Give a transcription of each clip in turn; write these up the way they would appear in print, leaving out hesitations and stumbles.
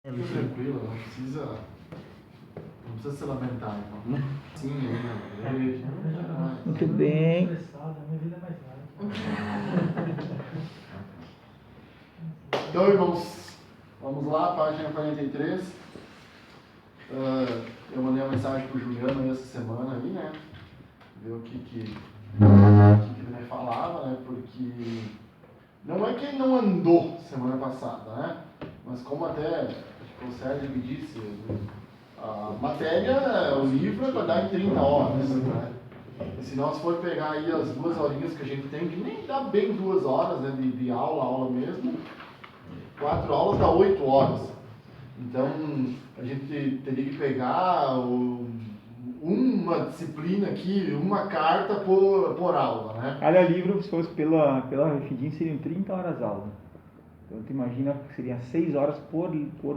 Fica tranquilo, não precisa se lamentar, então. Sim, na igreja. Muito bem. Minha vida é mais leve. Então, irmãos, vamos lá, página 43. Eu mandei uma mensagem pro Juliano aí essa semana aí, né? Ver o que ele me falava, né? Porque não é que ele não andou semana passada, né? Mas como até o Sérgio me disse, a matéria, o livro é para dar em 30 horas, né? E se nós for pegar aí as 2 horinhas que a gente tem, que nem dá bem 2 horas, né, de aula mesmo, 4 aulas dá 8 horas. Então, a gente teria que pegar uma disciplina aqui, uma carta por aula, né? Cada livro, se fosse pela Refidim, seriam 30 horas aula. Então, tu imagina que seriam 6 horas por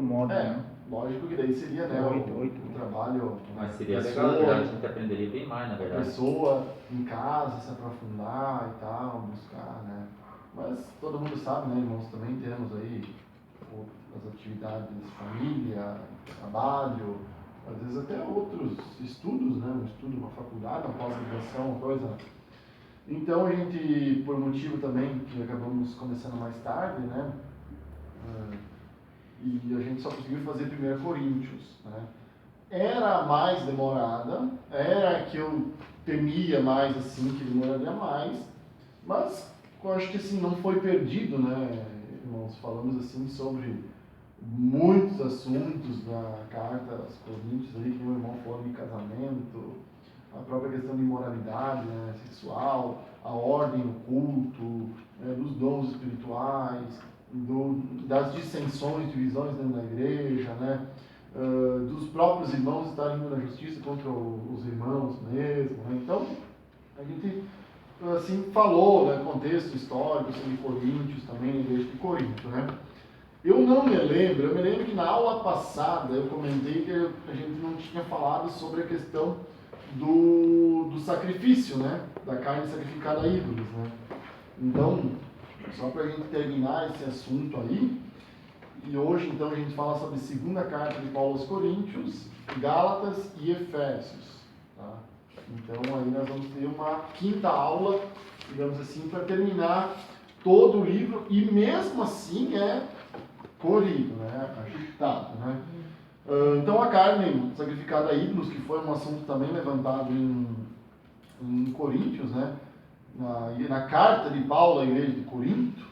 módulo, né? Lógico que daí seria, né, o trabalho... Mas seria legal, na verdade, a gente aprenderia bem mais, na verdade. A pessoa em casa se aprofundar e tal, buscar, né? Mas todo mundo sabe, né, irmãos, também temos aí as atividades de família, trabalho, às vezes até outros estudos, né? Um estudo, uma faculdade, uma pós-graduação, uma coisa. Então a gente, por motivo também que acabamos começando mais tarde, né? E a gente só conseguiu fazer 1 Coríntios, né? Era a mais demorada, era a que eu temia mais, assim, que demoraria mais, mas eu acho que assim, não foi perdido, né, irmãos? Falamos assim sobre muitos assuntos na carta aos Coríntios, aí, que o irmão falou de casamento, a própria questão de imoralidade, né, sexual, a ordem no culto, dos dons espirituais, das dissensões, divisões dentro da igreja, né? Dos próprios irmãos estarem indo na justiça contra os irmãos mesmo, né? Então, a gente assim falou, né, contexto histórico sobre Coríntios também, na igreja de Corinto, né? Eu me lembro que na aula passada eu comentei que a gente não tinha falado sobre a questão do sacrifício, né? Da carne sacrificada a ídolos, né? Então, só para a gente terminar esse assunto aí, e hoje então a gente fala sobre a segunda carta de Paulo aos Coríntios, Gálatas e Efésios, tá? Então aí nós vamos ter uma quinta aula, digamos assim, para terminar todo o livro, e mesmo assim é corrido, né? Agitado, né? Então a carne sacrificada a ídolos, que foi um assunto também levantado em Coríntios, né? Na carta de Paulo à igreja de Corinto.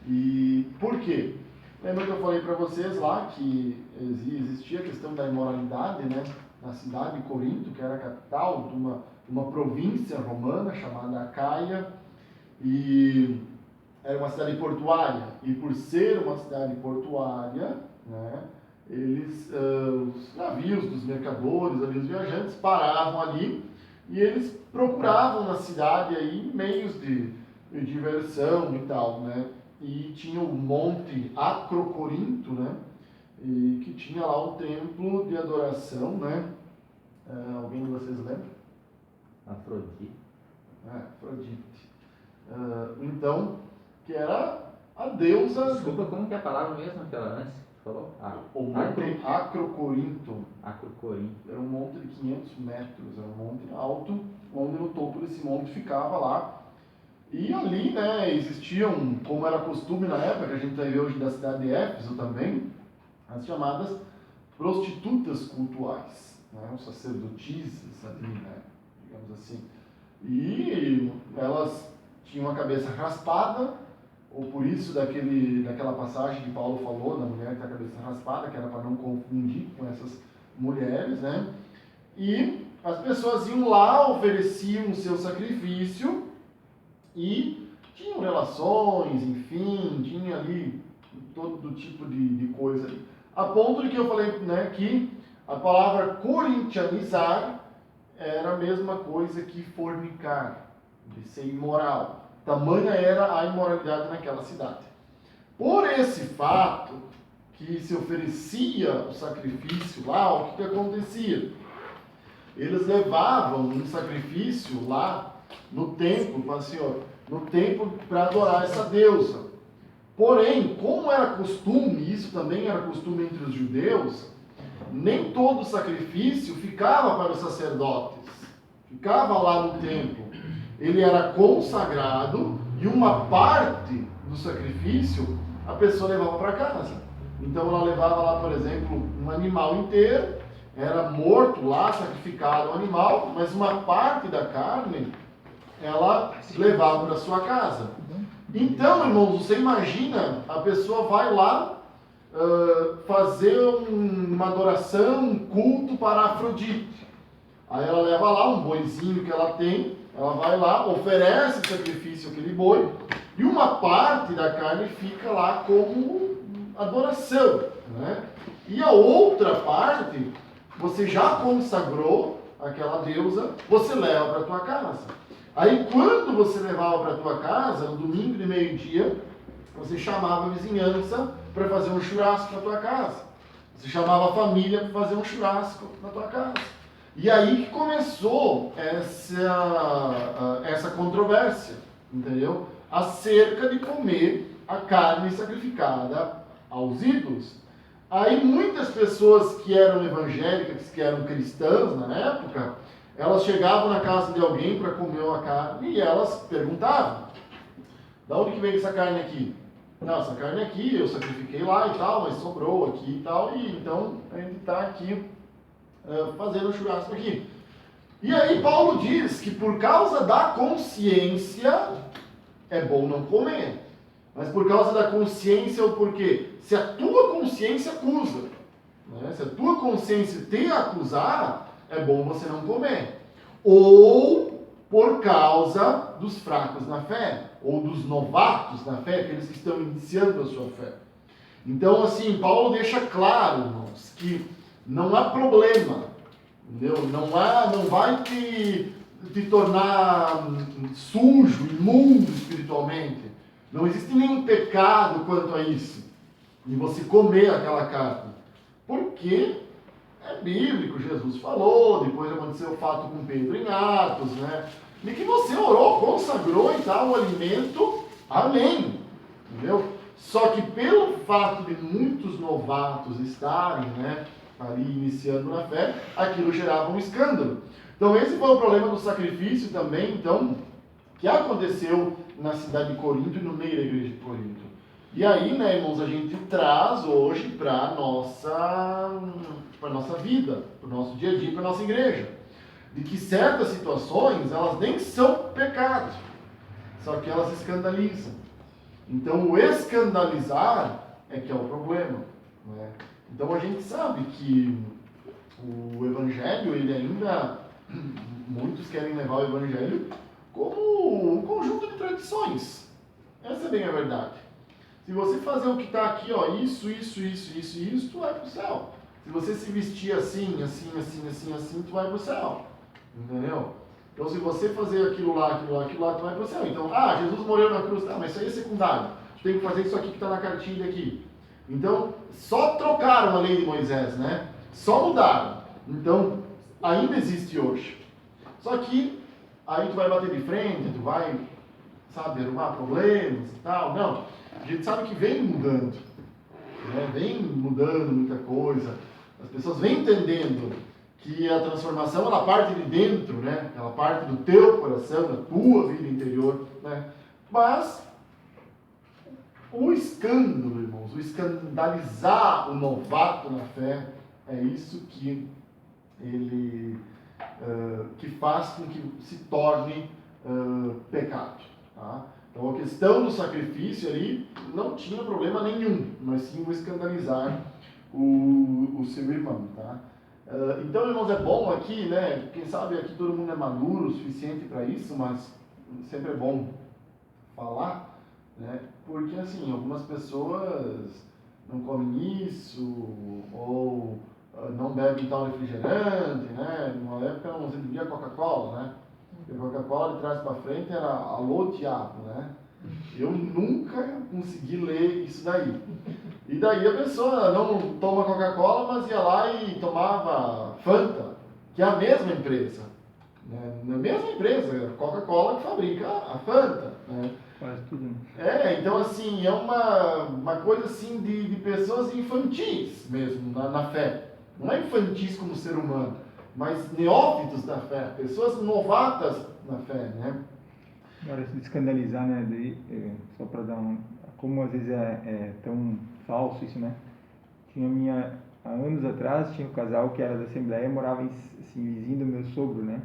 E por quê? Lembra que eu falei para vocês lá que existia a questão da imoralidade, né? Na cidade de Corinto, que era a capital de uma província romana chamada Acaia, e era uma cidade portuária. E por ser uma cidade portuária, né, os navios dos mercadores, ali, os viajantes, paravam ali e eles procuravam na cidade aí meios de diversão e tal, né? E tinha o Monte Acrocorinto, né? E que tinha lá um templo de adoração, né? Alguém de vocês lembra? Afrodite. Afrodite. Então, que era a deusa... Desculpa, como que é a palavra mesmo que ela antes falou? O Monte Acrocorinto. Acrocorinto. Era um monte de 500 metros, era um monte alto, onde no topo desse monte ficava lá. E ali, né, existiam, como era costume na época, que a gente vai ver hoje da cidade de Éfeso também, as chamadas prostitutas cultuais, né, os sacerdotisas ali, né, digamos assim. E elas tinham a cabeça raspada, ou por isso daquela passagem que Paulo falou, da mulher que tem a cabeça raspada, que era para não confundir com essas mulheres, né? E as pessoas iam lá, ofereciam o seu sacrifício e tinham relações, enfim, tinha ali todo tipo de coisa. A ponto de que eu falei, né, que a palavra corintianizar era a mesma coisa que fornicar, de ser imoral. Tamanha era a imoralidade naquela cidade. Por esse fato que se oferecia o sacrifício lá, o que acontecia? Eles levavam um sacrifício lá no templo, para o Senhor, no templo para adorar essa deusa. Porém, como era costume, isso também era costume entre os judeus, nem todo sacrifício ficava para os sacerdotes, ficava lá no templo. Ele era consagrado e uma parte do sacrifício a pessoa levava para casa. Então ela levava lá, por exemplo, um animal inteiro, era morto lá, sacrificado o animal, mas uma parte da carne ela levava para sua casa. Então, irmãos, você imagina, a pessoa vai lá fazer uma adoração, um culto para Afrodite. Aí ela leva lá um boizinho que ela tem, ela vai lá, oferece o sacrifício àquele boi, e uma parte da carne fica lá como adoração, né? E a outra parte, você já consagrou aquela deusa, você leva para a tua casa. Aí quando você levava para a tua casa, no domingo de meio-dia, você chamava a vizinhança para fazer um churrasco na tua casa. Você chamava a família para fazer um churrasco na tua casa. E aí que começou essa controvérsia, entendeu? Acerca de comer a carne sacrificada aos ídolos. Aí muitas pessoas que eram evangélicas, que eram cristãs na época, elas chegavam na casa de alguém para comer uma carne e elas perguntavam: da onde que veio essa carne aqui? Não, essa carne aqui eu sacrifiquei lá e tal, mas sobrou aqui e tal, e então a gente está aqui fazendo o churrasco aqui. E aí Paulo diz que por causa da consciência é bom não comer. Mas por causa da consciência, o porquê? Se a tua consciência acusa, né? Se a tua consciência te acusar, é bom você não comer. Ou por causa dos fracos na fé, ou dos novatos na fé, aqueles que estão iniciando a sua fé. Então, assim, Paulo deixa claro, irmãos, que não há problema, entendeu? Não vai te tornar sujo, imundo espiritualmente. Não existe nenhum pecado quanto a isso, de você comer aquela carne. Porque é bíblico, Jesus falou, depois aconteceu o fato com Pedro em Atos, né? De que você orou, consagrou e tal o alimento, amém, entendeu? Só que pelo fato de muitos novatos estarem, né, ali iniciando na fé, aquilo gerava um escândalo. Então esse foi o problema do sacrifício também, então, que aconteceu na cidade de Corinto e no meio da igreja de Corinto. E aí, né, irmãos, a gente traz hoje para a nossa vida, para o nosso dia a dia, para a nossa igreja. De que certas situações, elas nem são pecado, só que elas escandalizam. Então, o escandalizar é que é o problema, né? Então, a gente sabe que o evangelho, ele ainda, muitos querem levar o evangelho como um conjunto de tradições. Essa é bem a verdade. Se você fazer o que está aqui, ó, isso, tu vai para o céu. Se você se vestir assim, tu vai para o céu. Entendeu? Então, se você fazer aquilo lá, tu vai para o céu. Então, Jesus morreu na cruz, tá, mas isso aí é secundário. Tu tem que fazer isso aqui que está na cartilha aqui. Então, só trocaram a lei de Moisés, né? Só mudaram. Então, ainda existe hoje. Só que aí tu vai bater de frente, tu vai, sabe, arrumar problemas e tal. Não, a gente sabe que vem mudando, né? Vem mudando muita coisa. As pessoas vêm entendendo que a transformação, ela parte de dentro, né? Ela parte do teu coração, da tua vida interior, né? Mas o escândalo, irmãos, o escandalizar o novato na fé, é isso que ele que faz com que se torne pecado. Tá? Então a questão do sacrifício ali não tinha problema nenhum, mas sim o escandalizar o seu irmão. Tá? Então, irmãos, é bom aqui, né? Quem sabe aqui todo mundo é maduro o suficiente para isso, mas sempre é bom falar, né? Porque assim, algumas pessoas não comem isso, ou não bebem tal refrigerante, né? Numa época não se bebia Coca-Cola, né? Porque a Coca-Cola de trás para frente era alô diabo, né? Eu nunca consegui ler isso daí. E daí a pessoa não toma Coca-Cola, mas ia lá e tomava Fanta, que é a mesma empresa. Né? A mesma empresa, a Coca-Cola que fabrica a Fanta. Né? Quase tudo, né? Então assim, é uma coisa assim de pessoas infantis mesmo na fé. Não é infantis como ser humano, mas neófitos da fé, pessoas novatas na fé, né? Agora, se escandalizar, né? Daí, só para dar como às vezes é tão falso isso, né? Há anos atrás, tinha um casal que era da Assembleia, morava assim, vizinho do meu sogro, né?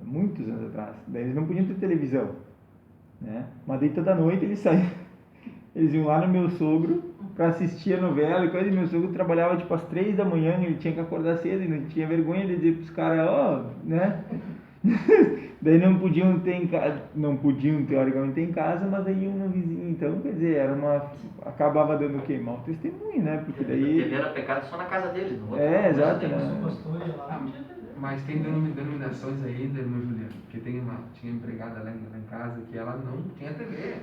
Muitos anos atrás. Daí eles não podiam ter televisão, né? Mas daí toda noite eles saíam, eles iam lá no meu sogro para assistir a novela e coisa, e meu sogro trabalhava tipo às 3 da manhã, ele tinha que acordar cedo e não tinha vergonha de dizer pros caras, né? Daí não podiam teoricamente ter em casa, mas daí iam no vizinho, então quer dizer, acabava dando o quê? Mau testemunho, né? Porque A daí... TV era pecado só na casa deles, no outro. exato, Nosso né? pastor ia lá, não tinha TV. Mas tem denominações ainda, irmã Juliana, porque tinha uma empregada lá em casa que ela não tinha TV.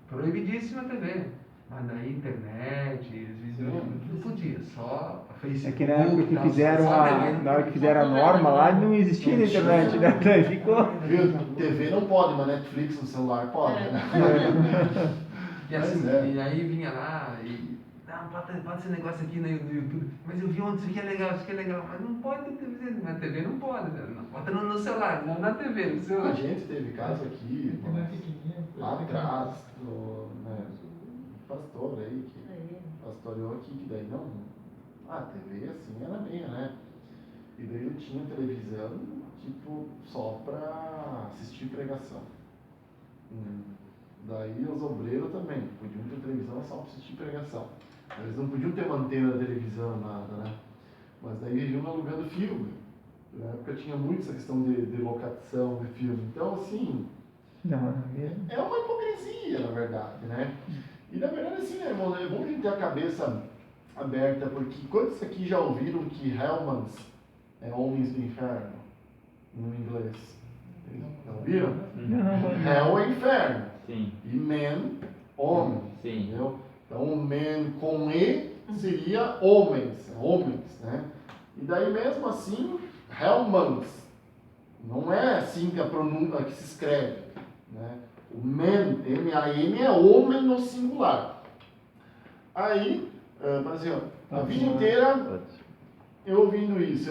Proibidíssima a TV. Mas daí internet, não podia, só Facebook. É que na época que tal, fizeram só TV. na hora que fizeram a norma lá, não existia na internet, né? Daí ficou... Viu? TV não pode, mas Netflix no celular pode, né? E assim, Mas é. e aí vinha lá e... Não, bota esse negócio aqui no YouTube. Mas eu vi ontem, isso aqui é legal, isso aqui é legal. Mas não pode ter TV, na TV não pode, né? Bota no celular, não na TV, no A celular. gente teve caso aqui, TV é pequenininha. lá atrás, pastor aí, que pastoreou aqui, que daí não... A TV assim era meia, né? E daí ele tinha televisão, tipo, só pra assistir pregação. Daí os obreiros também podiam ter televisão só pra assistir pregação. Eles não podiam ter antena da televisão, nada, né? Mas daí viviam alugando filme. Na época tinha muito essa questão de locação de filme. Então, assim, Não, é uma hipocrisia, na verdade, né? E na verdade, assim, né, irmão, é bom a gente ter a cabeça aberta, porque quantos aqui já ouviram que Hellmans é homens do inferno, no inglês? Já ouviram? Hell é inferno. Sim, E man, homem. sim. Entendeu? Então, o man com E seria homens, né? E daí mesmo assim, Hellmans. Não é assim que a pronúncia que se escreve, né? O man, M-A-N, é homem no singular. Aí, assim, ó, a vida inteira eu ouvindo isso.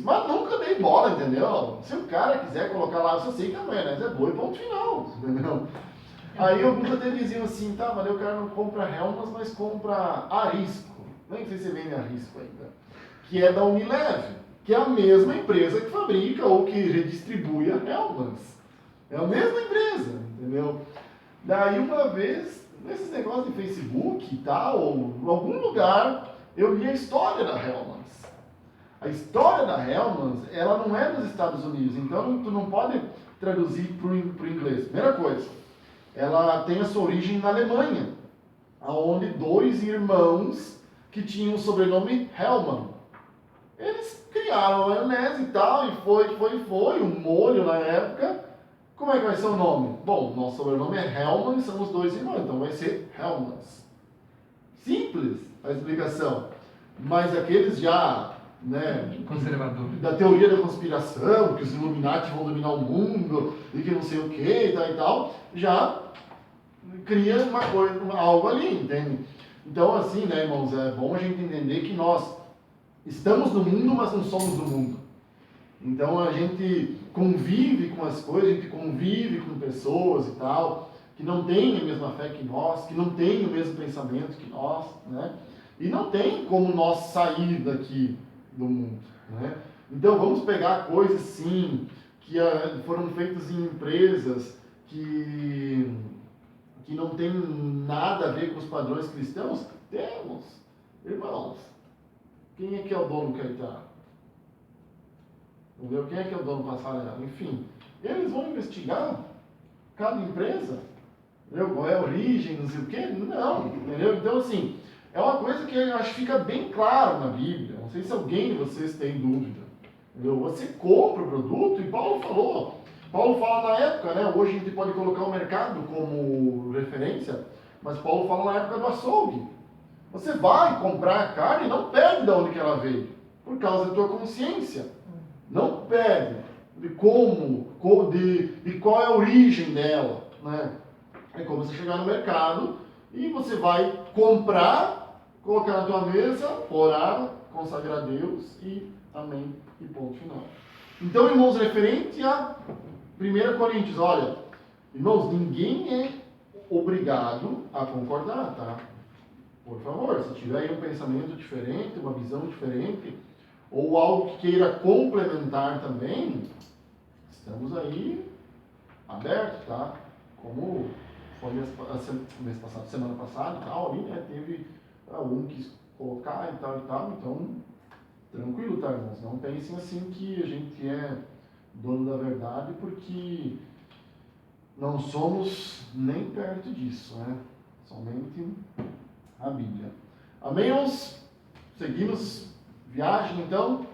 Mas nunca dei bola, entendeu? Se o cara quiser colocar lá, eu só sei que a maionese é boa e ponto final, entendeu? Aí alguns até diziam assim, tá, mas o cara não compra Hellmans, mas compra Arisco. Nem sei se vende Arisco ainda. Que é da Unilever, que é a mesma empresa que fabrica ou que redistribui a Hellmans. É a mesma empresa, entendeu? Daí uma vez, nesses negócios de Facebook e tal, ou em algum lugar, eu li a história da Hellmans. A história da Hellmans, ela não é nos Estados Unidos, então tu não pode traduzir para o inglês. Primeira coisa, ela tem a sua origem na Alemanha, onde dois irmãos que tinham o sobrenome Hellman. Eles criaram a maionese e tal, e foi, um molho na época. Como é que vai ser o nome? Bom, nosso sobrenome é Hellman, são os dois irmãos, então vai ser Hellmans. Simples a explicação. Mas aqueles já, né, Conservador. da teoria da conspiração, que os Illuminati vão dominar o mundo, e que não sei o que e tal, já cria uma coisa, algo ali, entende? Então, assim, né, irmãos, é bom a gente entender que nós estamos no mundo, mas não somos do mundo. Então, a gente convive com as coisas, a gente convive com pessoas e tal, que não têm a mesma fé que nós, que não têm o mesmo pensamento que nós, né? E não tem como nós sair daqui do mundo, né? Então, vamos pegar coisas, sim, que foram feitas em empresas que não tem nada a ver com os padrões cristãos? Temos. Irmãos, quem é que é o dono do Caetano? Entendeu? Quem é que é o dono do Passarela? Enfim, eles vão investigar cada empresa, entendeu? Qual é a origem, não sei o quê? Não, entendeu? Então, assim, é uma coisa que eu acho que fica bem claro na Bíblia. Não sei se alguém de vocês tem dúvida. Entendeu? Você compra o produto, e Paulo fala na época, né? Hoje a gente pode colocar o mercado como referência, mas Paulo fala na época do açougue. Você vai comprar a carne e não pede de onde que ela veio, por causa da tua consciência. Não pede de como, de qual é a origem dela, né? É como você chegar no mercado e você vai comprar, colocar na tua mesa, orar, consagrar a Deus e amém e ponto final. Então, irmãos, referente a 1 Coríntios, olha, irmãos, ninguém é obrigado a concordar, tá? Por favor, se tiver aí um pensamento diferente, uma visão diferente, ou algo que queira complementar também, estamos aí abertos, tá? Como foi mês passado, semana passada e tal, ali, né? Teve um que quis colocar e tal, então, tranquilo, tá, irmãos? Não pensem assim que a gente é dono da verdade, porque não somos nem perto disso, né? Somente a Bíblia. Amém, irmãos? Seguimos viagem, então.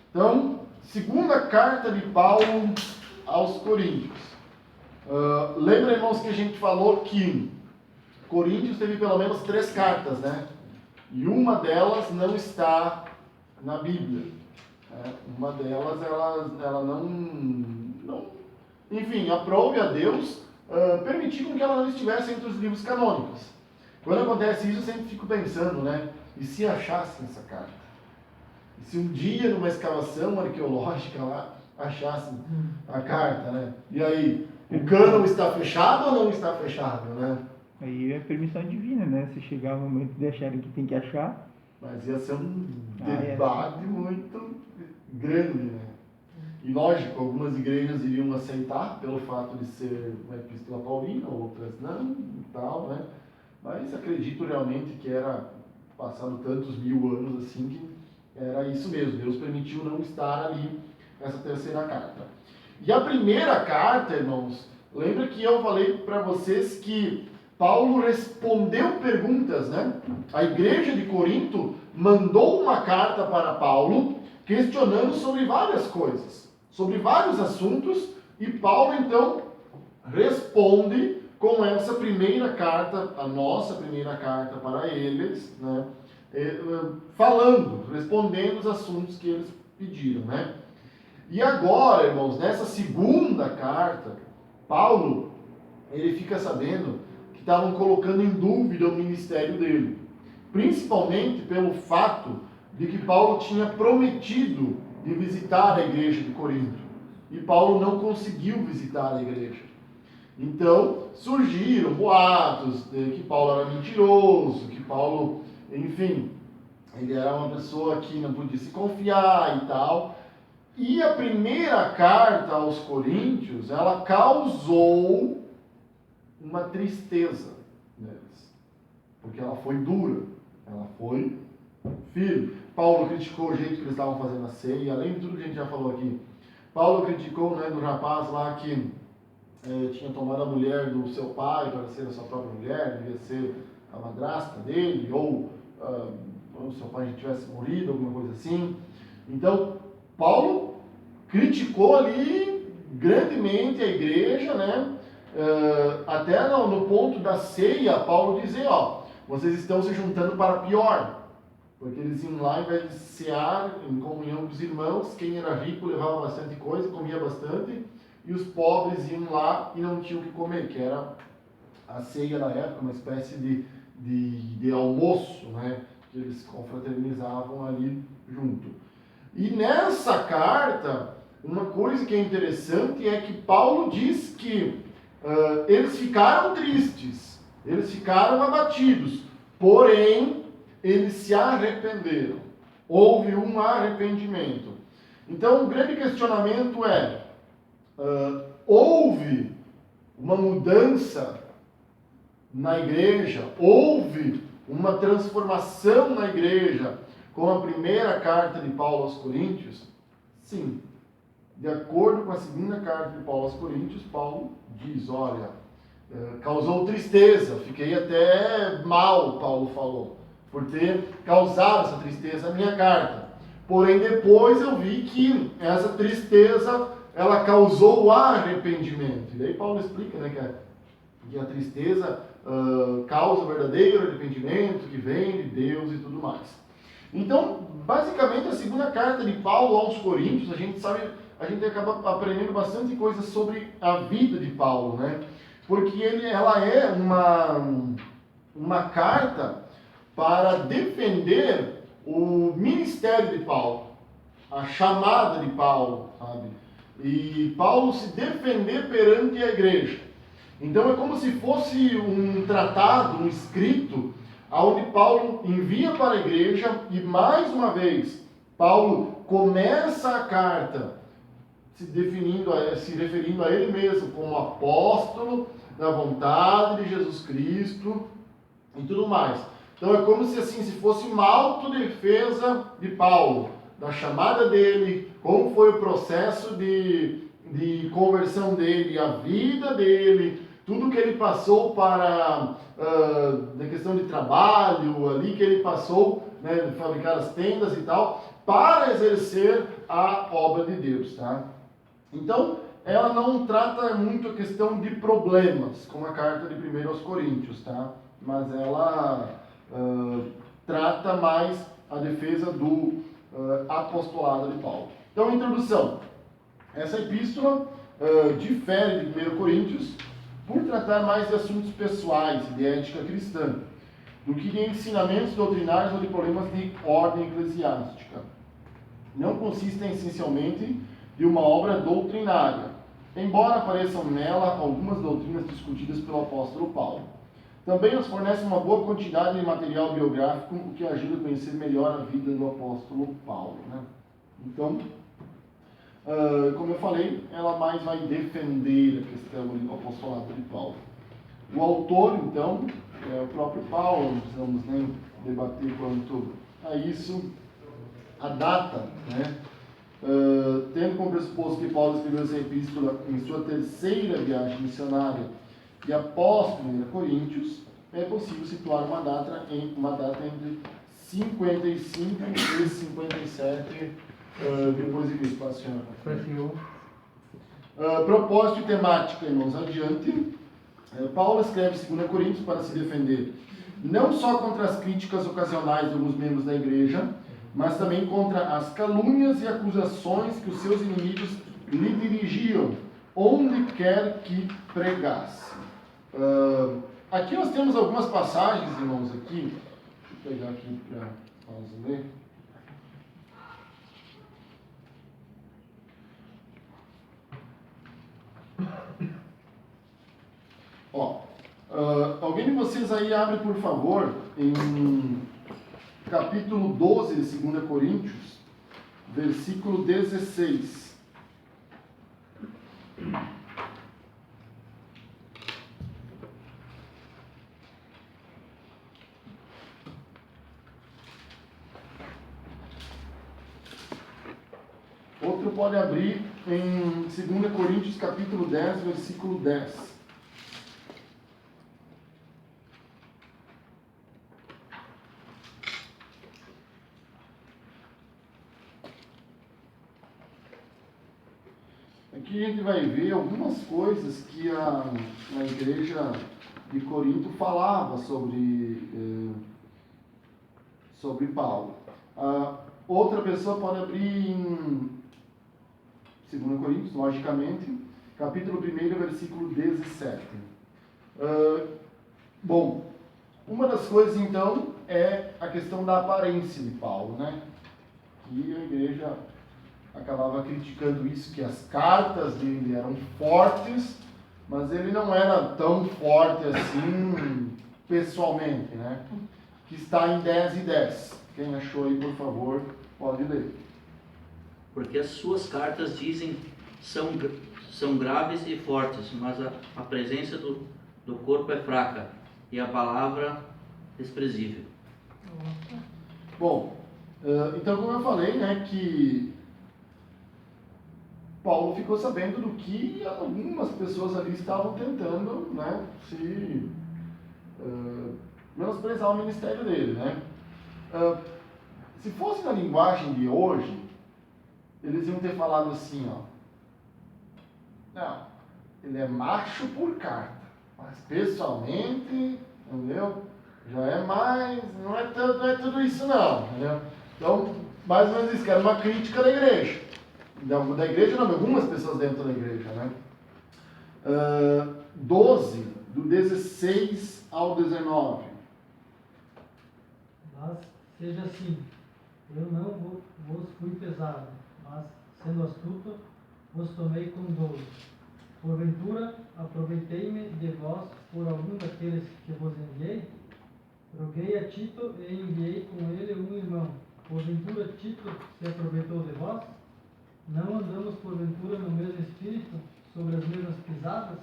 Então, segunda carta de Paulo aos Coríntios. Lembra, irmãos, que a gente falou que Coríntios teve pelo menos 3 cartas, né? E uma delas não está na Bíblia. Uma delas, ela não enfim, aprove a Deus permitir que ela não estivesse entre os livros canônicos. Quando acontece isso, eu sempre fico pensando, né? E se achassem essa carta? E se um dia, numa escavação arqueológica lá, achassem a carta, né? E aí, o cânon está fechado ou não está fechado, né? Aí é permissão divina, né? Se chegar o momento de acharem que tem que achar. Mas ia ser um debate muito grande, né? E lógico, algumas igrejas iriam aceitar pelo fato de ser uma epístola paulina, outras não, e tal, né? Mas acredito realmente que era, passado tantos 1000 anos assim, que era isso mesmo. Deus permitiu não estar ali essa terceira carta. E a primeira carta, irmãos, lembra que eu falei para vocês que Paulo respondeu perguntas, né? A igreja de Corinto mandou uma carta para Paulo questionando sobre várias coisas, sobre vários assuntos, e Paulo então responde com essa primeira carta, a nossa primeira carta para eles, né? Falando, respondendo os assuntos que eles pediram, né? E agora, irmãos, nessa segunda carta, Paulo, ele fica sabendo que estavam colocando em dúvida o ministério dele, principalmente pelo fato de que Paulo tinha prometido de visitar a igreja de Corinto, e Paulo não conseguiu visitar a igreja. Então, surgiram boatos de que Paulo era mentiroso, que Paulo, enfim, ele era uma pessoa que não podia se confiar e tal. E a primeira carta aos Coríntios, ela causou uma tristeza neles, porque ela foi dura, ela foi firme. Paulo criticou o jeito que eles estavam fazendo a ceia, além de tudo que a gente já falou aqui. Paulo criticou, né, do rapaz lá que tinha tomado a mulher do seu pai para ser a sua própria mulher, devia ser a madrasta dele, ou o seu pai já tivesse morrido, alguma coisa assim. Então, Paulo criticou ali grandemente a igreja, né? Até no ponto da ceia, Paulo dizia, vocês estão se juntando para pior, porque eles iam lá, ao invés de cear em comunhão com os irmãos, quem era rico levava bastante coisa, comia bastante, e os pobres iam lá e não tinham o que comer, que era a ceia na época, uma espécie de almoço, né? Que eles confraternizavam ali junto. E nessa carta, uma coisa que é interessante é que Paulo diz que eles ficaram tristes, eles ficaram abatidos, porém, eles se arrependeram. Houve um arrependimento. Então, o grande questionamento é, houve uma mudança na igreja, houve uma transformação na igreja com a primeira carta de Paulo aos Coríntios? Sim. De acordo com a segunda carta de Paulo aos Coríntios, Paulo diz, olha, causou tristeza, fiquei até mal, Paulo falou, por ter causado essa tristeza a minha carta. Porém, depois eu vi que essa tristeza, ela causou arrependimento. E daí Paulo explica, né, que a tristeza causa o verdadeiro arrependimento que vem de Deus e tudo mais. Então, basicamente, a segunda carta de Paulo aos Coríntios, a gente acaba aprendendo bastante coisas sobre a vida de Paulo, né? porque ela é uma carta para defender o ministério de Paulo, a chamada de Paulo, sabe? E Paulo se defender perante a igreja. Então é como se fosse um tratado, um escrito, onde Paulo envia para a igreja e, mais uma vez, Paulo começa a carta se referindo a ele mesmo como apóstolo da vontade de Jesus Cristo e tudo mais. Então é como se fosse uma autodefesa de Paulo, da chamada dele, como foi o processo de conversão dele, a vida dele, tudo que ele passou para na questão de trabalho, ali que ele passou, né, de fabricar as tendas e tal, para exercer a obra de Deus, tá? Então, ela não trata muito a questão de problemas, como a carta de 1 aos Coríntios, tá? Mas ela trata mais a defesa do apostolado de Paulo. Então, a introdução. Essa epístola difere de 1 Coríntios por tratar mais de assuntos pessoais, de ética cristã, do que de ensinamentos doutrinários ou de problemas de ordem eclesiástica. Não consistem essencialmente de uma obra doutrinária, embora apareçam nela algumas doutrinas discutidas pelo apóstolo Paulo. Também nos fornece uma boa quantidade de material biográfico, o que ajuda a conhecer melhor a vida do apóstolo Paulo, né? Então, como eu falei, ela mais vai defender a questão do apostolado de Paulo. O autor, então, é o próprio Paulo, não precisamos nem debater quanto a isso. A data, né? Tendo como pressuposto que Paulo escreveu essa epístola em sua terceira viagem missionária e após 1 Coríntios, é possível situar uma data entre 55 e 57 depois de Cristo. Para a senhora. Propósito e temática, irmãos, adiante. Paulo escreve 2 Coríntios para se defender não só contra as críticas ocasionais de alguns membros da igreja, mas também contra as calúnias e acusações que os seus inimigos lhe dirigiam, onde quer que pregasse. Aqui nós temos algumas passagens, irmãos, aqui. Deixa eu pegar aqui para nós ler. Alguém de vocês aí abre, por favor, em capítulo 12 de 2 Coríntios, versículo 16. Outro pode abrir em 2 Coríntios, capítulo 10, versículo 10. Aqui a gente vai ver algumas coisas que a igreja de Corinto falava sobre Paulo. Outra pessoa pode abrir em 2 Coríntios, logicamente, capítulo 1, versículo 17. Bom, uma das coisas então é a questão da aparência de Paulo, né? Que a igreja acabava criticando isso, que as cartas dele eram fortes, mas ele não era tão forte assim pessoalmente, né? Que está em 10 e 10. Quem achou aí, por favor, pode ler. Porque as suas cartas dizem são graves e fortes, mas a presença do corpo é fraca e a palavra desprezível. Bom, então como eu falei, né, que Paulo ficou sabendo do que algumas pessoas ali estavam tentando, né, menosprezar o ministério dele, né? Se fosse na linguagem de hoje, eles iam ter falado assim, ó, não, ele é macho por carta, mas pessoalmente, entendeu? Já é mais, não é tudo isso não, entendeu? Então, mais ou menos isso, que era uma crítica da igreja. Da igreja não, de algumas pessoas dentro da igreja, né? 12, do 16 ao 19. Mas seja assim, eu não vos fui pesado, mas sendo astuto, vos tomei com dolo. Porventura, aproveitei-me de vós por algum daqueles que vos enviei? Roguei a Tito e enviei com ele um irmão. Porventura, Tito se aproveitou de vós? Não andamos, porventura, no mesmo espírito, sobre as mesmas pisadas?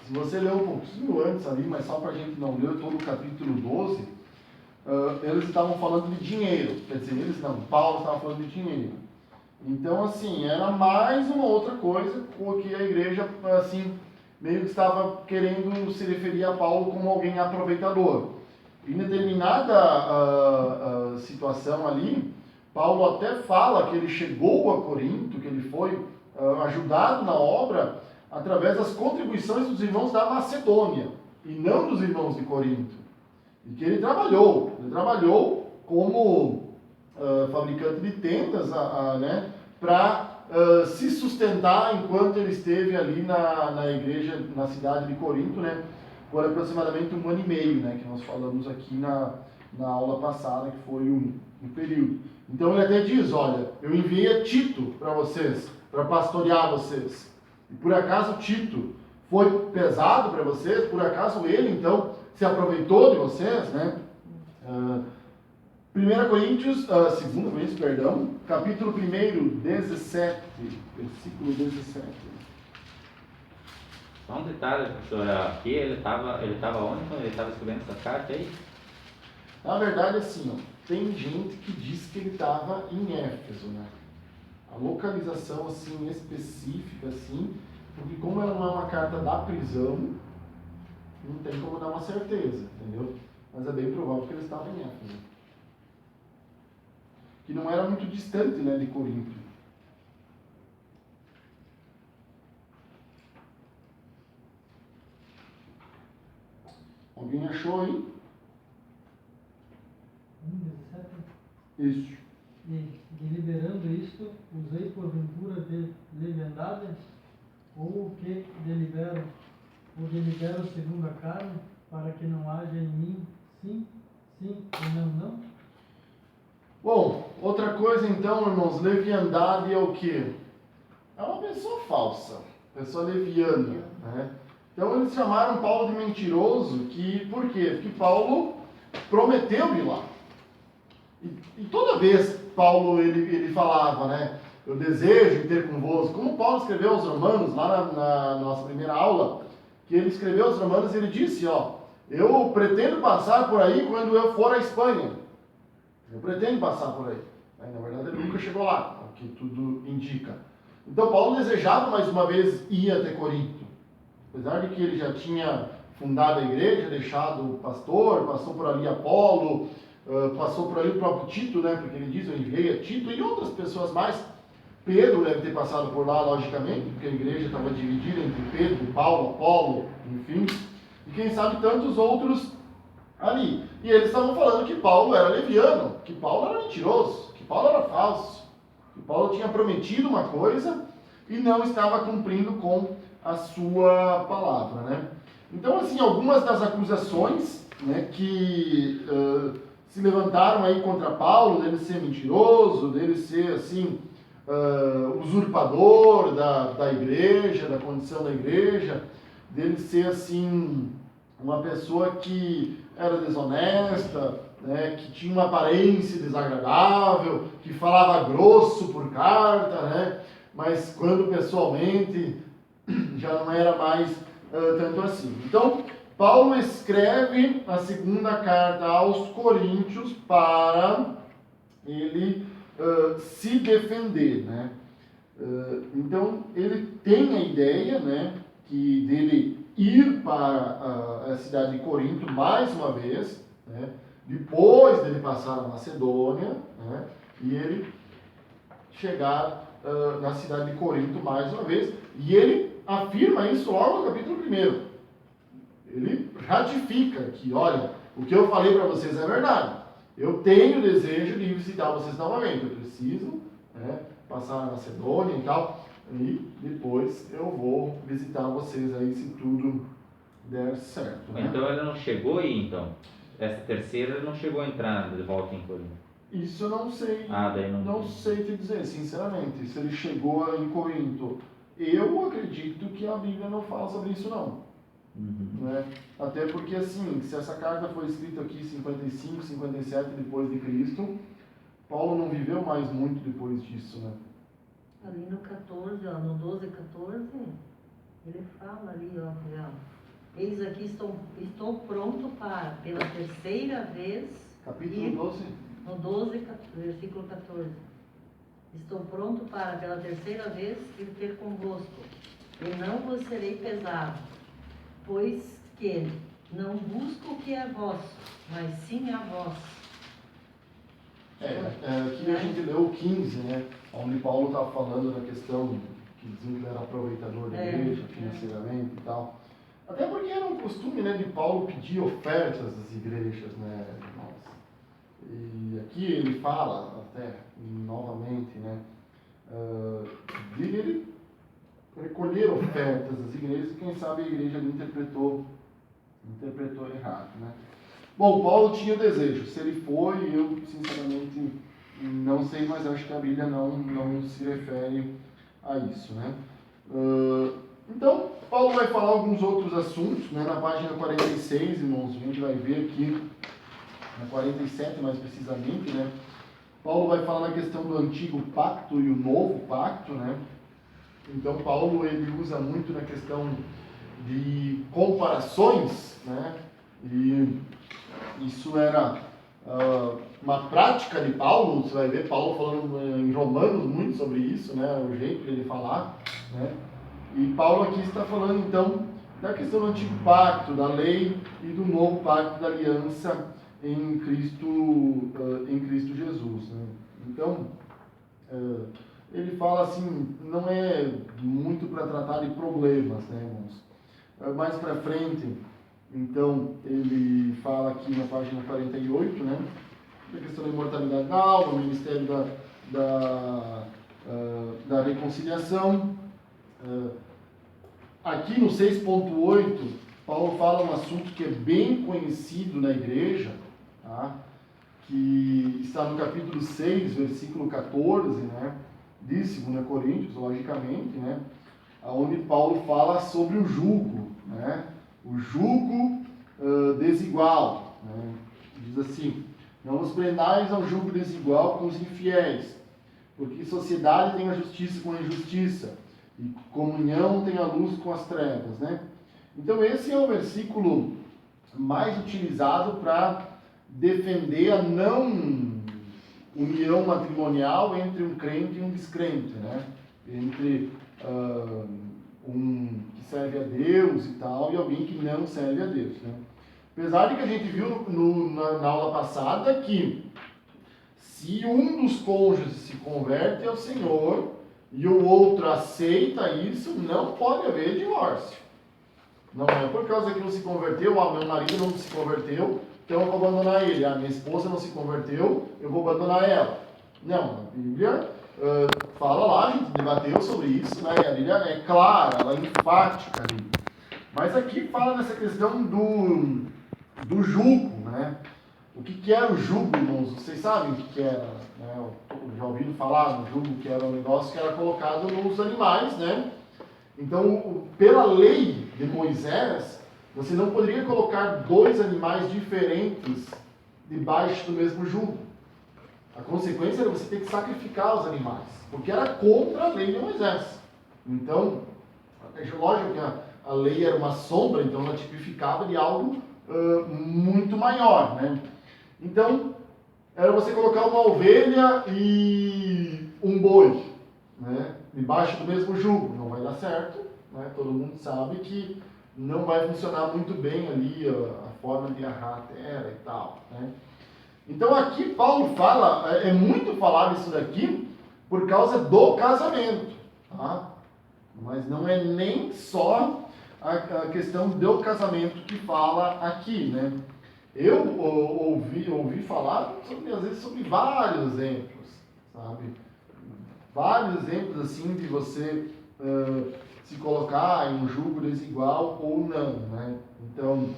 Se você ler um pouquinho antes ali, mas só para a gente não ler todo o capítulo 12, eles estavam falando de dinheiro. Quer dizer, eles não, Paulo estava falando de dinheiro. Então, assim, era mais uma outra coisa porque a igreja, assim, meio que estava querendo se referir a Paulo como alguém aproveitador. Em determinada situação ali, Paulo até fala que ele chegou a Corinto, que ele foi ajudado na obra através das contribuições dos irmãos da Macedônia e não dos irmãos de Corinto. E que ele trabalhou como fabricante de tendas, né, para se sustentar enquanto ele esteve ali na igreja, na cidade de Corinto, né, por aproximadamente 1 ano e meio, né, que nós falamos aqui na aula passada, que foi um período. Então ele até diz, olha, eu enviei a Tito para vocês, para pastorear vocês. E por acaso Tito foi pesado para vocês? Por acaso ele, então, se aproveitou de vocês, né? 2 Coríntios, capítulo 1, 17, versículo 17. Só um detalhe, professor, aqui ele estava onde quando ele estava escrevendo essa carta aí? Na verdade, assim, ó, tem gente que diz que ele estava em Éfeso, né? A localização, assim, específica, assim, porque como ela não é uma carta da prisão, não tem como dar uma certeza, entendeu? Mas é bem provável que ele estava em Éfeso. Que não era muito distante, né, de Corinto. Alguém achou aí? 17. Isso. E, deliberando isto, usei porventura de leviandade? Ou o que delibero? O delibero segundo a carne, para que não haja em mim sim, sim e não, não? Bom, outra coisa então, irmãos, leviandade é o quê? É uma pessoa falsa, pessoa leviana, né? Então eles chamaram Paulo de mentiroso, por quê? Porque Paulo prometeu ir lá. E toda vez Paulo ele falava, né? Eu desejo ter convosco. Como Paulo escreveu aos Romanos, lá na nossa primeira aula, que ele escreveu aos Romanos, ele disse, ó, eu pretendo passar por aí quando eu for à Espanha. Eu pretendo passar por aí. Aí, na verdade, ele nunca chegou lá, o que tudo indica. Então, Paulo desejava, mais uma vez, ir até Corinto. Apesar de que ele já tinha fundado a igreja, deixado o pastor, passou por ali Apolo, passou por ali o próprio Tito, né? Porque ele diz, eu enviei a Tito e outras pessoas mais. Pedro deve ter passado por lá, logicamente, porque a igreja estava dividida entre Pedro, Paulo, Apolo, enfim. E quem sabe tantos outros ali. E eles estavam falando que Paulo era leviano, que Paulo era mentiroso, que Paulo era falso, que Paulo tinha prometido uma coisa e não estava cumprindo com a sua palavra, né? Então, assim, algumas das acusações, né, que se levantaram aí contra Paulo, dele ser mentiroso, dele ser, assim, usurpador da igreja, da condição da igreja, dele ser, assim, uma pessoa que era desonesta, né, que tinha uma aparência desagradável, que falava grosso por carta, né, mas quando pessoalmente já não era mais tanto assim. Então, Paulo escreve a segunda carta aos Coríntios para ele se defender, né? Então, ele tem a ideia, né, que dele ir para a cidade de Corinto mais uma vez, né, depois dele passar na Macedônia, né, e ele chegar na cidade de Corinto mais uma vez, e ele afirma isso logo no capítulo 1. Ele ratifica que, olha, o que eu falei para vocês é verdade. Eu tenho desejo de visitar vocês novamente. Eu preciso, né, passar na Macedônia e tal. e depois eu vou visitar vocês aí se tudo der certo, né? Então ele não chegou aí, então? Essa terceira ele não chegou a entrar de volta em Corinto? Isso eu não sei, Daí não sei te dizer, sinceramente, se ele chegou em Corinto. Eu acredito que a Bíblia não fala sobre isso não. Né? Até porque assim, se essa carta foi escrita aqui 55, 57 depois de Cristo, Paulo não viveu mais muito depois disso, né? Ali no 14, ó, no 12, 14, ele fala ali, ó, eis aqui estou pronto para, pela terceira vez, Capítulo ir, 12. no 12, versículo 14, estou pronto para, pela terceira vez, ir ter convosco, e não vos serei pesado, pois que não busco o que é vosso, mas sim a vós. Aqui a gente leu o 15, né? Onde Paulo estava falando da questão que diziam que ele era aproveitador da igreja financeiramente e tal. Até porque era um costume, né, de Paulo pedir ofertas das igrejas, né, irmãos? E aqui ele fala, até novamente, né, de ele recolher ofertas das igrejas, e quem sabe a igreja ali interpretou errado, né? Bom, Paulo tinha desejo. Se ele foi, eu sinceramente não sei, mas acho que a Bíblia não se refere a isso, né? Então, Paulo vai falar alguns outros assuntos, né? Na página 46, irmãos, a gente vai ver aqui, na 47 mais precisamente, né? Paulo vai falar na questão do antigo pacto e o novo pacto, né? Então, Paulo ele usa muito na questão de comparações, né? E isso era uma prática de Paulo. Você vai ver Paulo falando em Romanos muito sobre isso, né? O jeito de ele falar, né? E Paulo aqui está falando então da questão do antigo pacto, da lei e do novo pacto da aliança em Cristo Jesus, né? Então ele fala assim, não é muito para tratar de problemas, né, irmãos? Mais para frente, então, ele fala aqui na página 48, né, da questão da imortalidade da alma, o ministério da reconciliação. Aqui no 6.8, Paulo fala um assunto que é bem conhecido na igreja, tá? Que está no capítulo 6, versículo 14, né, de 2 Coríntios, logicamente, né, onde Paulo fala sobre o jugo, né, o jugo desigual, né? Diz assim: não vos prendais ao jugo desigual com os infiéis, porque sociedade tem a justiça com a injustiça, e comunhão tem a luz com as trevas, né? Então esse é o versículo mais utilizado para defender a não união matrimonial entre um crente e um descrente, né? Entre um que serve a Deus e tal, e alguém que não serve a Deus, né? Apesar de que a gente viu na aula passada que se um dos cônjuges se converte ao Senhor e o outro aceita isso, não pode haver divórcio. Não é por causa que não se converteu, meu marido não se converteu, então eu vou abandonar ele. Minha esposa não se converteu, eu vou abandonar ela. Não, a Bíblia fala lá, a gente debateu sobre isso, né? A Bíblia é clara, ela é enfática ali. Mas aqui fala nessa questão do jugo, né? O que era o jugo, irmãos? Vocês sabem o que era, né? Eu já ouviram falar do jugo, que era um negócio que era colocado nos animais, né? Então, pela lei de Moisés, você não poderia colocar dois animais diferentes debaixo do mesmo jugo. A consequência era você ter que sacrificar os animais, porque era contra a lei de Moisés. Então, é lógico que a lei era uma sombra, então ela tipificava de algo muito maior, né? Então, era você colocar uma ovelha e um boi, né, debaixo do mesmo jugo. Não vai dar certo, né? Todo mundo sabe que não vai funcionar muito bem ali a forma de arrar a terra e tal, né? Então aqui Paulo fala, é muito falado isso daqui por causa do casamento, tá? Mas não é nem só a questão do casamento que fala aqui, né? Eu ouvi falar, às vezes, sobre vários exemplos, sabe? vários exemplos assim de você se colocar em um julgo desigual ou não, né? Então,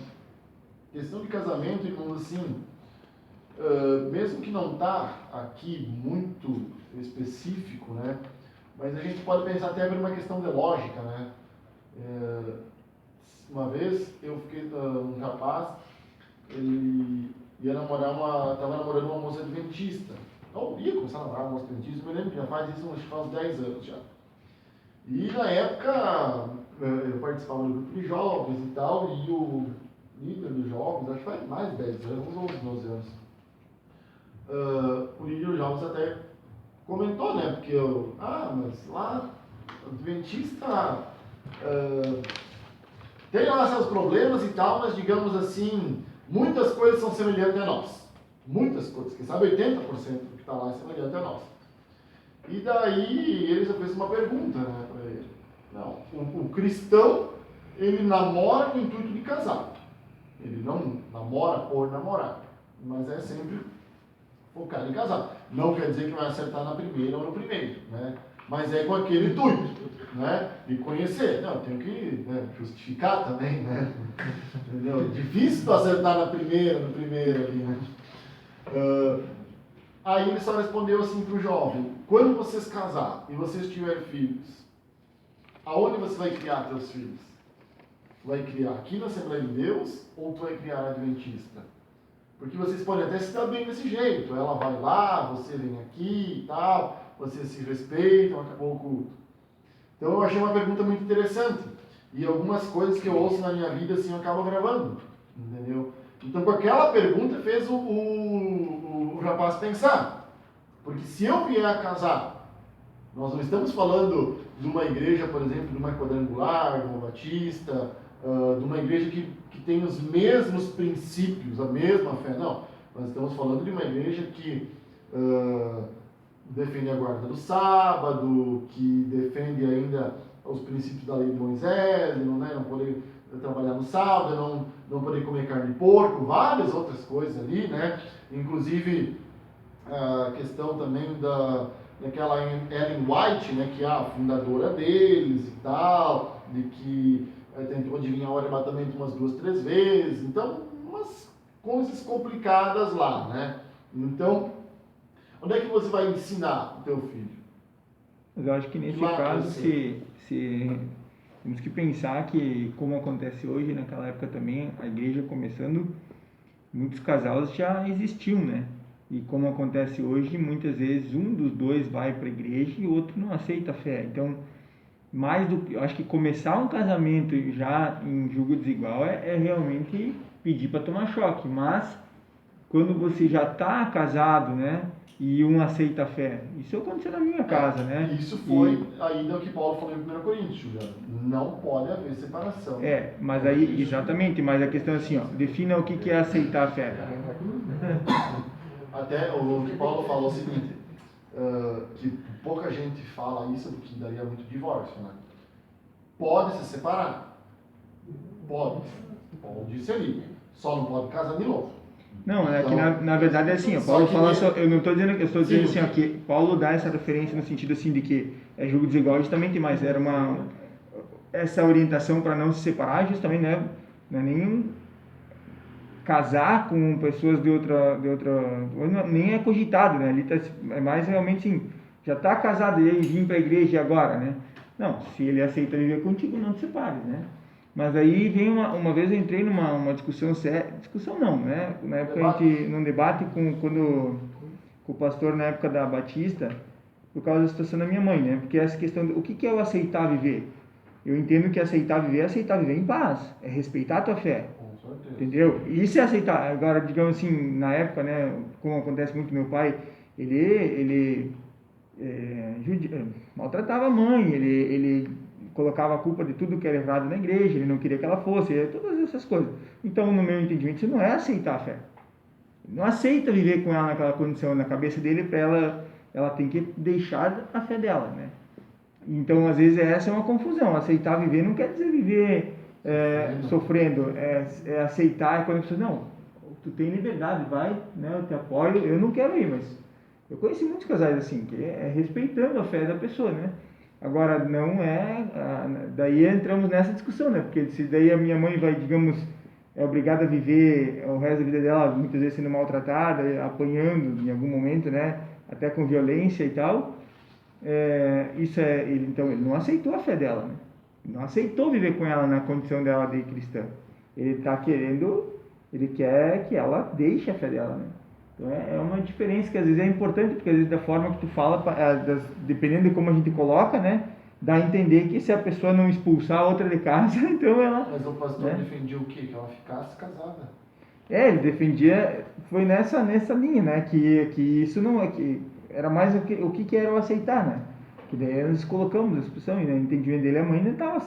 questão de casamento, irmãos, assim, mesmo que não está aqui muito específico, né? Mas a gente pode pensar até por uma questão de lógica, né? Uma vez eu fiquei um rapaz, ele ia estava namorando uma moça adventista. Ou ia começar a namorar uma moça adventista, eu me lembro que já faz isso, acho que faz 10 anos já. E na época eu participava do grupo de jovens e tal, e o líder dos jovens, acho que faz mais de 10 anos, uns 12 anos. O líder dos jovens até comentou, né? Porque mas lá, o adventista tem lá seus problemas e tal, mas digamos assim, muitas coisas são semelhantes a nós. Muitas coisas, quem sabe 80% do que está lá é semelhante a nós. E daí ele só fez uma pergunta, né, para ele. Não, o cristão, ele namora com o intuito de casar. Ele não namora por namorar, mas é sempre focado em casar. Não quer dizer que vai acertar na primeira ou no primeiro, né? Mas é com aquele intuito, né? E conhecer. Não, tem que justificar também, né? Entendeu? Difícil tu acertar no primeiro ali, né? Aí ele só respondeu assim para o jovem: quando vocês casar e vocês tiverem filhos, aonde você vai criar teus filhos? Tu vai criar aqui na Assembleia de Deus ou tu vai criar na Adventista? Porque vocês podem até se dar bem desse jeito. Ela vai lá, você vem aqui e tal, vocês se respeitam, acabou o culto. Então eu achei uma pergunta muito interessante. E algumas coisas que eu ouço na minha vida assim eu acabo gravando, entendeu? Então com aquela pergunta fez o rapaz pensar. Porque se eu vier a casar, nós não estamos falando de uma igreja, por exemplo, de uma quadrangular, de uma batista, de uma igreja que tem os mesmos princípios, a mesma fé. Não, nós estamos falando de uma igreja que defende a guarda do sábado, que defende ainda os princípios da lei de Moisés, não poder trabalhar no sábado, não poder comer carne de porco, várias outras coisas ali, né? Inclusive a questão também daquela Ellen White, né, que é a fundadora deles e tal, de que tentou adivinhar o arrebatamento umas 2, 3 vezes. Então, umas coisas complicadas lá, né? Então, onde é que você vai ensinar o teu filho? Mas eu acho que nesse caso, se temos que pensar que, como acontece hoje, naquela época também, a igreja começando, muitos casais já existiam, né? E como acontece hoje, muitas vezes um dos dois vai para a igreja e o outro não aceita a fé. Então, mais do que, eu acho que começar um casamento já em julgo desigual é realmente pedir para tomar choque. Mas quando você já está casado, né, e um aceita a fé, isso aconteceu na minha casa, né? Isso foi ainda o que Paulo falou em 1 Coríntios, Juliano. Não pode haver separação. Mas aí, exatamente, mas a questão é assim, ó, defina o que é aceitar a fé. Até o que Paulo falou é o seguinte, que pouca gente fala isso, porque daria muito divórcio, né? Pode se separar. Pode. Paulo disse ali. Só não pode casar de novo. Não, é então, que na verdade é assim, ó, Paulo fala só, eu não estou dizendo, eu estou dizendo assim, ó, que Paulo dá essa referência no sentido assim de que é julgo desigual justamente, mas era essa orientação para não se separar, justamente, né, não é nem casar com pessoas de outra nem é cogitado, né, ali é mais realmente assim, já está casado e aí vim para a igreja agora, né, não, se ele aceita viver contigo, não te separes, né. Mas aí vem uma vez eu entrei numa discussão séria, discussão não, né? Na época a gente, num debate com o pastor na época da Batista, por causa da situação da minha mãe, né? Porque essa questão, o que é o aceitar viver? Eu entendo que aceitar viver em paz, é respeitar a tua fé, entendeu? Isso é aceitar. Agora, digamos assim, na época, né? Como acontece muito com meu pai, ele maltratava a mãe, ele colocava a culpa de tudo que era errado na igreja, ele não queria que ela fosse, todas essas coisas. Então, no meu entendimento, isso não é aceitar a fé. Não aceita viver com ela naquela condição, na cabeça dele, para ela tem que deixar a fé dela, né? Então, às vezes, essa é uma confusão. Aceitar viver não quer dizer viver sofrendo, é aceitar quando a pessoa, não, tu tem liberdade, vai, né, eu te apoio, eu não quero ir, mas Eu conheci muitos casais assim, que é respeitando a fé da pessoa, né? Agora, não é... Daí entramos nessa discussão, né? Porque se daí a minha mãe vai, digamos, é obrigada a viver o resto da vida dela, muitas vezes sendo maltratada, apanhando em algum momento, né? Até com violência e tal. Então, ele não aceitou a fé dela, né? Não aceitou viver com ela na condição dela de cristã. Ele quer que ela deixe a fé dela, né? Então é uma diferença que às vezes é importante, porque às vezes da forma que tu fala, dependendo de como a gente coloca, né? Dá a entender que se a pessoa não expulsar a outra de casa, então ela... Mas o pastor né? defendia o quê? Que ela ficasse casada. Ele defendia, foi nessa linha, né? Que isso não é... que era mais o que era o aceitar, né? Que daí nós colocamos a expressão, e né, o entendimento dele, a mãe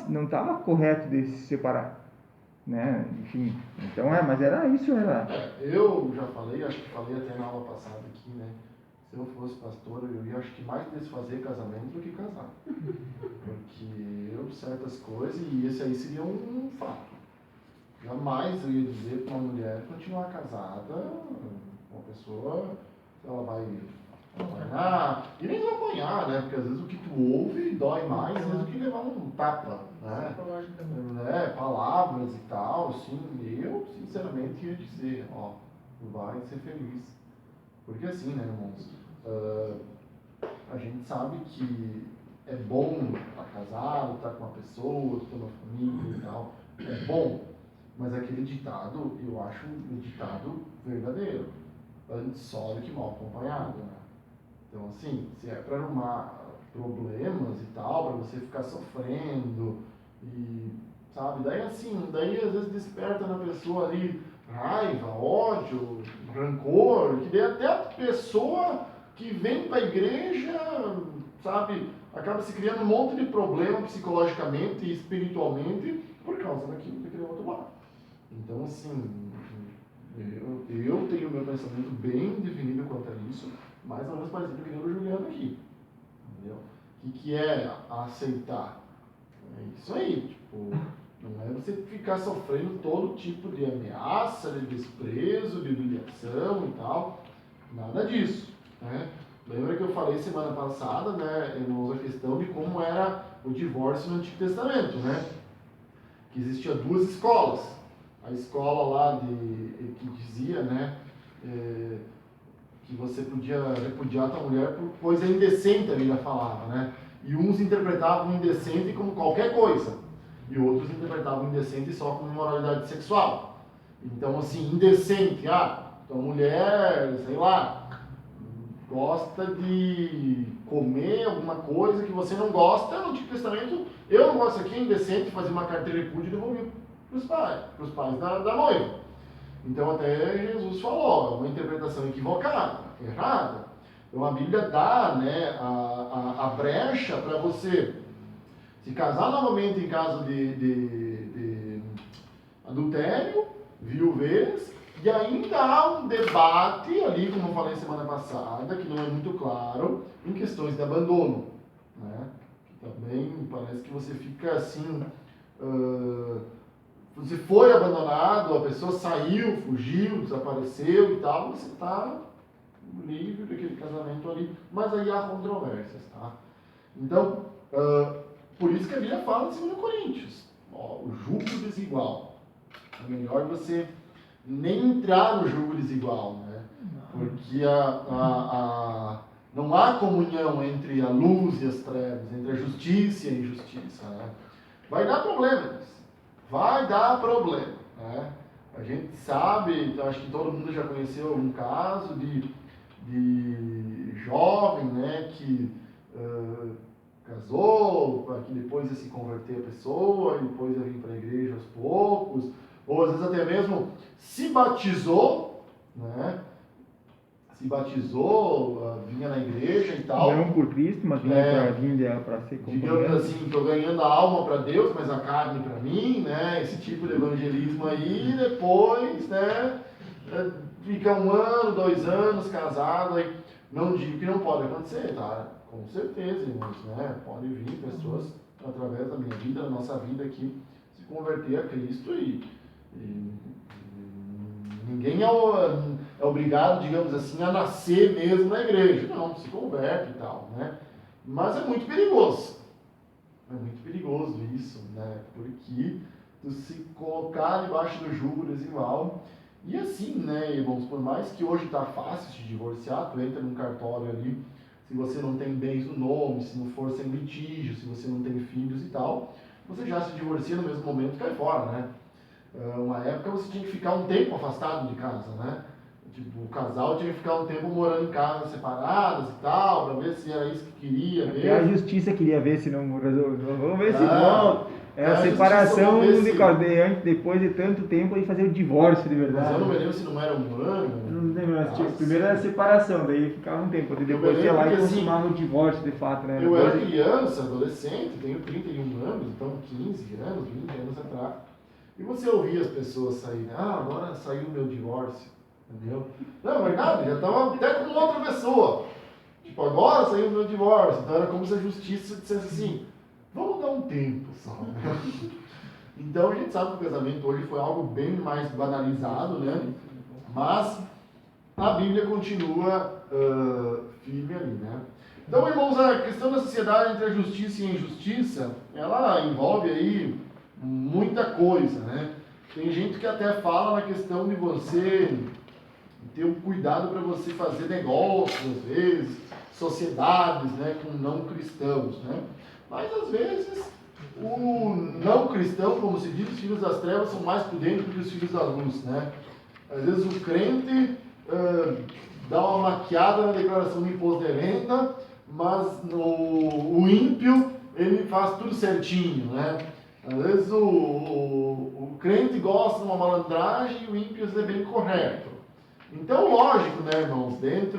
não estava correto de se separar, né? Enfim, então mas era isso, Eu já falei, acho que falei até na aula passada aqui, né? Se eu fosse pastor, eu ia, acho que mais desfazer casamento do que casar. Porque certas coisas, e esse aí seria um fato. Jamais eu ia dizer para uma mulher continuar casada, uma pessoa, ela vai apanhar, e nem vai apanhar, né? Porque às vezes o que tu ouve dói mais, às vezes do que levar um tapa, né? Palavras e tal, assim, eu sinceramente ia dizer, ó, vai ser feliz. Porque assim, né, irmãos, a gente sabe que é bom estar casado, estar com uma pessoa, ter uma família e tal, é bom, mas aquele ditado, eu acho um ditado verdadeiro, antes só do que mal acompanhado, né? Então, assim, se é para arrumar problemas e tal, para você ficar sofrendo, e, sabe, daí às vezes desperta na pessoa ali raiva, ódio, rancor, que daí até a pessoa que vem para a igreja, sabe, acaba se criando um monte de problema psicologicamente e espiritualmente por causa daquele outro lado. Então, assim, eu tenho o meu pensamento bem definido quanto a isso, mais ou menos parecido com o Juliano aqui, entendeu? O que é aceitar? É isso aí, tipo, não é você ficar sofrendo todo tipo de ameaça, de desprezo, de humilhação e tal, nada disso, né? Lembra que eu falei semana passada, né, irmãos, a questão de como era o divórcio no Antigo Testamento, né? Que existia duas escolas. A escola lá que dizia, né, que você podia repudiar tua mulher por coisa indecente, a Bíblia falava, né? E uns interpretavam indecente como qualquer coisa, e outros interpretavam indecente só como imoralidade sexual. Então, assim, indecente, tua mulher, sei lá, gosta de comer alguma coisa que você não gosta, no Antigo Testamento, eu não gosto aqui, é indecente fazer uma carta de repúdio e devolver para os pais da noiva. Então até Jesus falou, é uma interpretação equivocada, errada. Então a Bíblia dá, né, a brecha para você se casar novamente em caso de adultério, viuvez, e ainda há um debate ali, como eu falei semana passada, que não é muito claro, em questões de abandono, né? Também parece que você fica assim, você foi abandonado, a pessoa saiu, fugiu, desapareceu e tal, você está livre daquele casamento ali, mas aí há controvérsias, tá? Então, por isso que a Bíblia fala em 2 Coríntios, o jugo desigual. É melhor você nem entrar no jugo desigual, né? Porque não há comunhão entre a luz e as trevas, entre a justiça e a injustiça, né? Vai dar problemas, né? A gente sabe, acho que todo mundo já conheceu um caso de jovem, né, que casou, para que depois ia se converter a pessoa, e depois ia vir para a igreja aos poucos, ou às vezes até mesmo se batizou, né? Vinha na igreja e tal. Não por Cristo, mas vinha para ser digamos assim, estou ganhando a alma para Deus, mas a carne para mim, né? Esse tipo de evangelismo aí, depois, né? Fica 1 ano, 2 anos casado, aí não digo que não pode acontecer, tá? Com certeza, irmãos, né? Pode vir pessoas através da minha vida, da nossa vida aqui, se converter a Cristo e ninguém é obrigado, digamos assim, a nascer mesmo na igreja. Não, se converte e tal, né? Mas é muito perigoso. É muito perigoso isso, né? Porque tu se colocar debaixo do jugo desigual. E assim, né, irmãos, por mais que hoje está fácil se divorciar, tu entra num cartório ali, se você não tem bens no nome, se não for sem litígio, se você não tem filhos e tal, você já se divorcia no mesmo momento e cai fora, né? Uma época você tinha que ficar um tempo afastado de casa, né? Tipo, o casal tinha que ficar um tempo morando em casas separadas e tal, para ver se era isso que queria mesmo. Até a justiça queria ver se não resolveu. Vamos ver se volta. É a justiça separação vamos ver de se- cordeiro, depois de tanto tempo, aí fazer o divórcio de Mas verdade. eu não me lembro se não era um ano. Eu não lembro, mas Nossa. primeiro era a separação, daí ficava um tempo, depois me ia lá e lembro que, consumava o divórcio de fato, né? Eu era Depois- criança, adolescente, tenho 31 anos, então 15 anos, 20 anos atrás. E você ouvia as pessoas saírem, agora saiu o meu divórcio, entendeu? Não, é verdade, já estava até com outra pessoa. Tipo, agora saiu o meu divórcio. Então era como se a justiça dissesse assim, vamos dar um tempo só, né? Então a gente sabe que o casamento hoje foi algo bem mais banalizado, né? Mas a Bíblia continua firme ali, né? Então, irmãos, a questão da sociedade entre a justiça e a injustiça, ela envolve aí muita coisa, né? Tem gente que até fala na questão de você ter um cuidado para você fazer negócios, às vezes, sociedades, né, com não cristãos, né? Mas, às vezes, o não cristão, como se diz, os filhos das trevas são mais prudentes do que os filhos da luz, né? Às vezes o crente dá uma maquiada na declaração do imposto de renda, mas o ímpio, ele faz tudo certinho, né? Às vezes o crente gosta de uma malandragem e o ímpio é bem correto. Então, lógico, né, irmãos, dentro